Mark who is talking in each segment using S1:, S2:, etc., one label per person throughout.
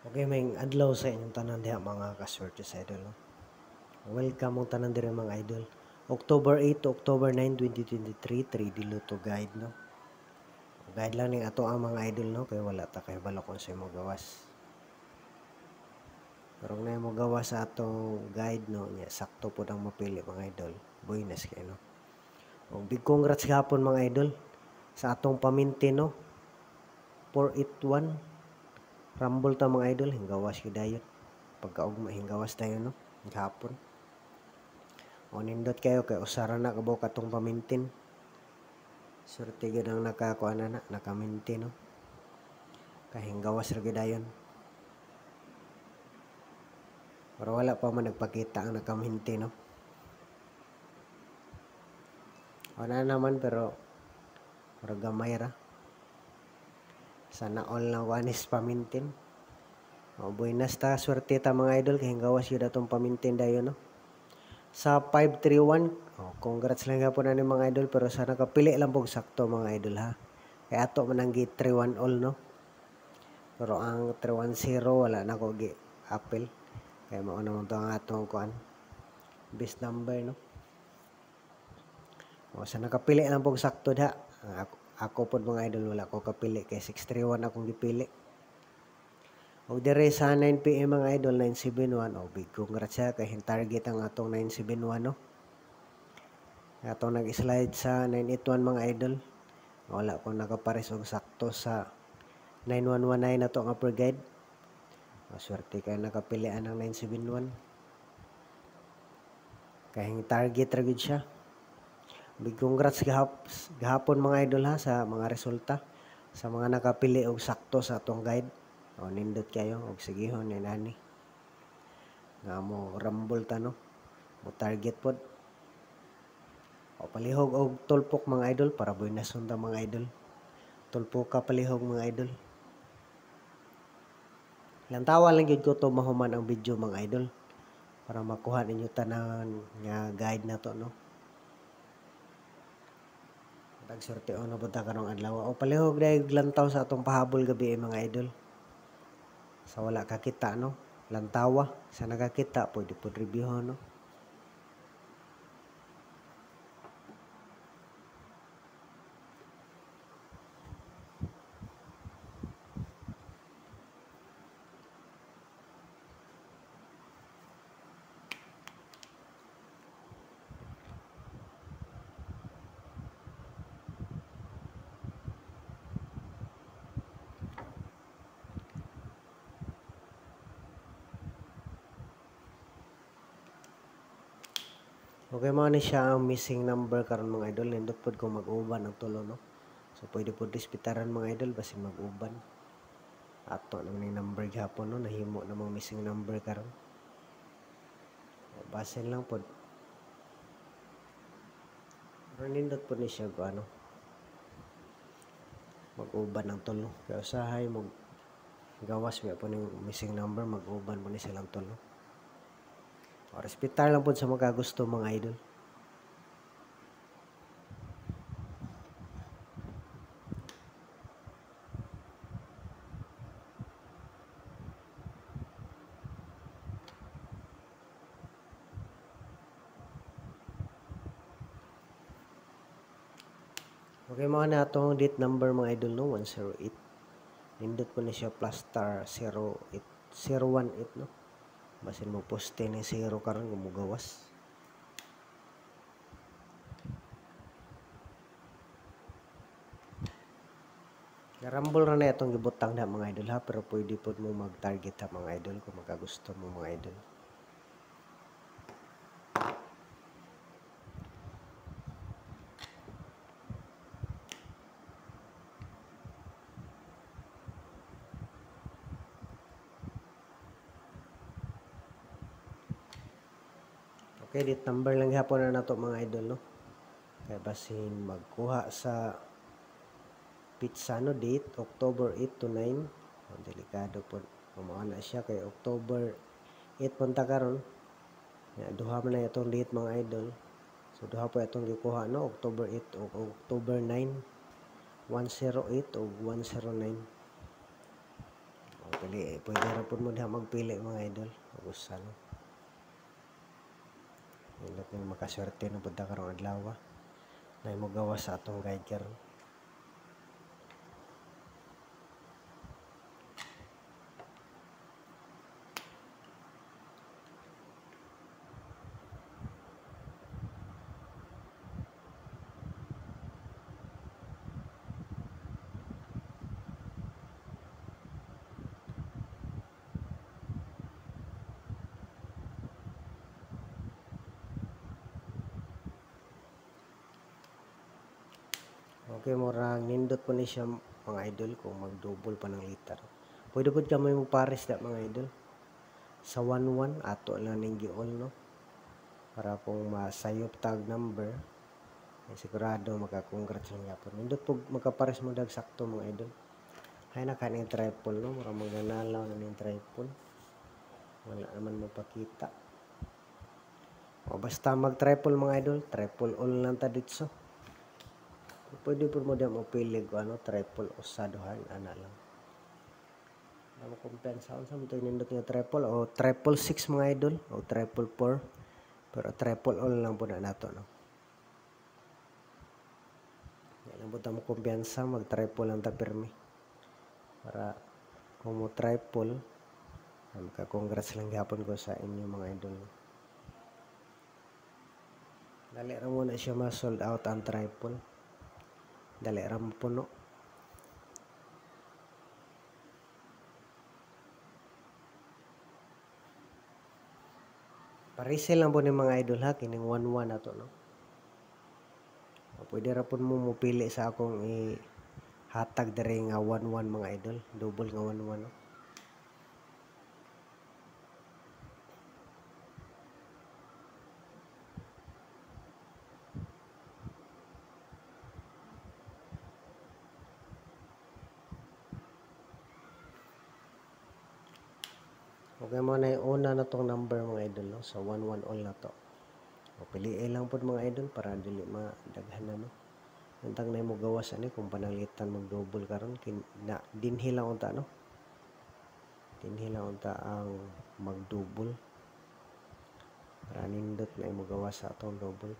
S1: Okay, may adlaw sa inyong tanan diha mga kaswerte sa idol. No? Welcome mong tanan diri mga idol. October 8 to October 9, 2023, 3D Luto Guide, no? Guide lang ning ato ang mga idol, no? Kaya wala ta kay balo kung sa mo gawas. Pero na mo gawas sa atong guide, no? Nya, sakto po ang mapili mga idol. Buenas kayo, no? O, big congrats gapon mga idol sa atong paminti, no? 481 Rumble ta mga idol, hinggawas yun dayon. Pagkaugma, hinggawas tayo, no? Gapon. O nindot kayo kay usara na kabaw katong pamintin. Surti gid ang nakakuan na nakamintin, no? Kahinggawas ra gid ayon. Pero wala pa man nagpakita ang nakaminti, no? Wala naman pero gamay ra. Sana all na wanis pamintin. O buenas ta, swerte ta mga idol kahinggawas yun atong pamintin dayon, no? Sa 531, congrats lang nga po na ni mga idol, pero sana kapili lang po sakto mga idol ha. Kaya ato man ang gate 3-1 all, no? Pero ang 310 wala na ko gi apple. Kaya mauna mo to ang atong kuan. Best number, no? O sana kapili lang po sakto da. Ako po mga idol wala ko kapili kay 631 akong gipili. O dire sa 9 PM mga idol 971. O big congrats siya kay target ang atong 971, no? Atong nag-slide sa 981 mga idol. Wala ko nakapares og sakto sa 9119 na to nga per guide. Maswerte kayo nakapilian ng 971. Kahing target ra gid siya. Big congrats gahapon mga idol ha sa mga resulta. Sa mga nakapili og sakto sa atong guide. O nindot kayo og sigihon ni nani. Nga mo rumble ta, no? Mo target pod. O palihog og tulpok mga idol para buenas ta mga idol. Tulpok ka palihog mga idol. Lantawa lang gid ko to mahuman ang video mga idol para makuha ninyo tanan nga guide na to, no? Tagsorte o napunta karong adlaw. O palihog dahil lantaw sa atong pahabol gabi mga idol. Sa wala kakita, no? Lantawa. Sa nakakita, pwede po reviewon, no? Okay, mga ni siya ang missing number karon mga idol. Nindot pod ko mag-uban ang tulo, no? So pwede po dispitaran mga idol basin mag-uban. Ato naman yung number gihapon, no? Nahimo namang missing number karon. Basin lang pod. Pero nindot po ni siya ko ano. Mag-uban ang tulo. Kaya usahay mag gawas po ng missing number, mag-uban po ni silang tulo. O respetar lang po sa mga gusto mga idol. Okay, mga na itong date number mga idol, no? 108. Nindot po na siya plus star 08, 018, no? Basin mo poste ni 0 karon gumugawas. Narambol ra na itong gibutang na mga idol ha, pero pwede po mo mag-target ha mga idol kung magkagusto mo mga idol. Okay, date number lang hapon na nato mga idol, no? Kaya basin magkuha sa pizza, no? Date October 8 to 9. Delikado po. Mao na siya kay October 8 punta karon. Duha man na itong date mga idol. So duha po itong gikuha, no? October 8 o October 9. 108 o 109. Pwede ra pud mo diha magpili mga idol. Usa no. Nindot na makaswerte na pud ta karong adlaw. Na mo gawas sa atong guide karon. Okay, murang nindot po ni siya mga idol kung mag-double pa ng liter. Pwede po kami magpares da mga idol. Sa 1-1, ato lang ning giol no. Para kung masayop tag number, ay sigurado maka-congrats lang yapon. Nindot po magkapares mo dag sakto mga idol. Hay na kaning triple no, mura magnanalaw na ning triple. Wala naman mapakita. O basta mag-triple mga idol, triple all lang ta ditso. Pwede po mo diyan mapili ko ano, triple o saduhan, ana lang. Ano kumpensa sa mo nindot nga triple o triple 6 mga idol o triple 4. Pero triple all lang po na nato no. Yan po ta mo kumpiyansa, mag-triple lang ta pirmi. Para kung mo triple, maka-congrats lang gapon ko sa inyo mga idol. Dali ra mo na siya ma-sold out ang triple. Dali ra mo puno. Parisel lang po ni mga idol ha, kining 1-1 na to no. O, pwede ra po mo mupili sa akong hatag diri nga 1-1 mga idol. Double nga 1-1 no. Okay mo na yung una na tong number mga idol no. So 1-1 all na to. O, piliin lang po mga idol para dili madaghan na no. Nantang na mo gawas ani kung panalitan mag-double karon na dinhi lang unta no. Dinhi lang unta ang mag-double. Para nindot na mo gawas sa atong double.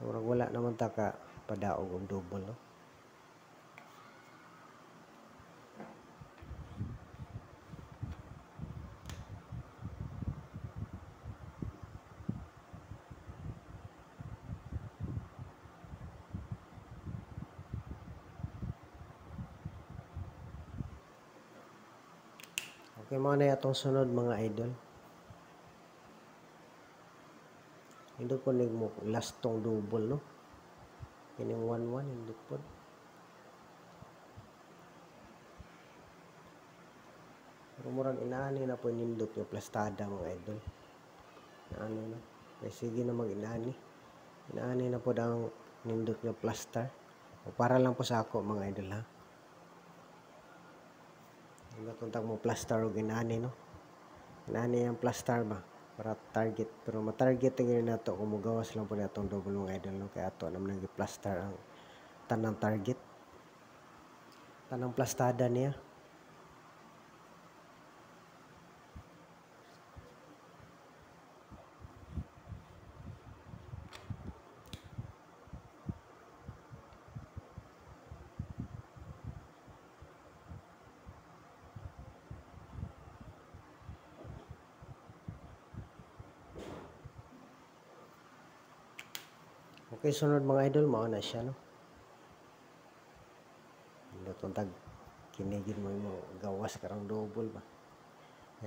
S1: Murag wala naman ta ka padaog og double no. Okay, mga na atong sunod mga idol. Hindi po mo last tong double no. Kining 1-1 hindi po. Pero murag inaani na po nindot yung plastada mga idol. Inaani na. Kaya sige na mag-inaani. Inaani na po ang nindot yung plaster. O para lang po sa ako mga idol ha. Nagatuntag mo plaster o inaani no. Inaani yung plaster ba. Para target. Pero matarget tingin na to kung magawas lang po na itong double mga idol no. Kaya ito naman nag-plaster ang tanang target. Tanang plastada niya. Okay, sunod mga idol, mao na siya no. Tuntag kinigin mo gawas karang double ba.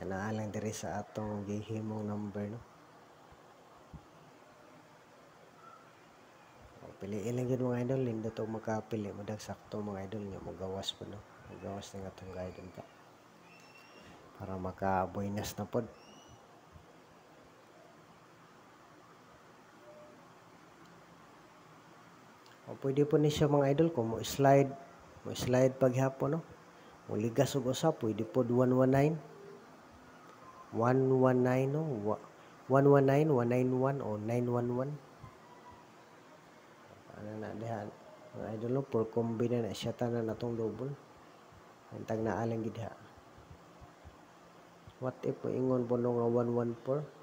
S1: Yan naalang diri sa atong gihimong number no. O, piliin lang yun mga idol, hindi to makapili mo dag sakto mga idol nga magawas po no. Magawas na atong guide ta. Para maka-buenas na pod. O, pwede po ni siya mga idol kung mo slide paghapon no. O ligas og usa pwede po 119 no. 119, 191 o 911. Ano na diha mga idol no, for combine na siya tanan atong double. Antag na alang gid ha. What if ingon po nga 114?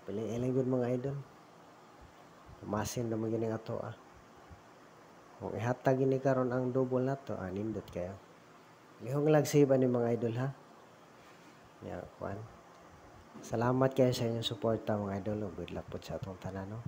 S1: Pili lang yun mga idol. Masin naman gini ato Kung ihatag ini karon ang double nato, nindot kayo. Lihong lag save ni mga idol ha. Ya, kwan. Salamat kayo sa inyong suporta mga idol. Good luck po sa atong tanan no.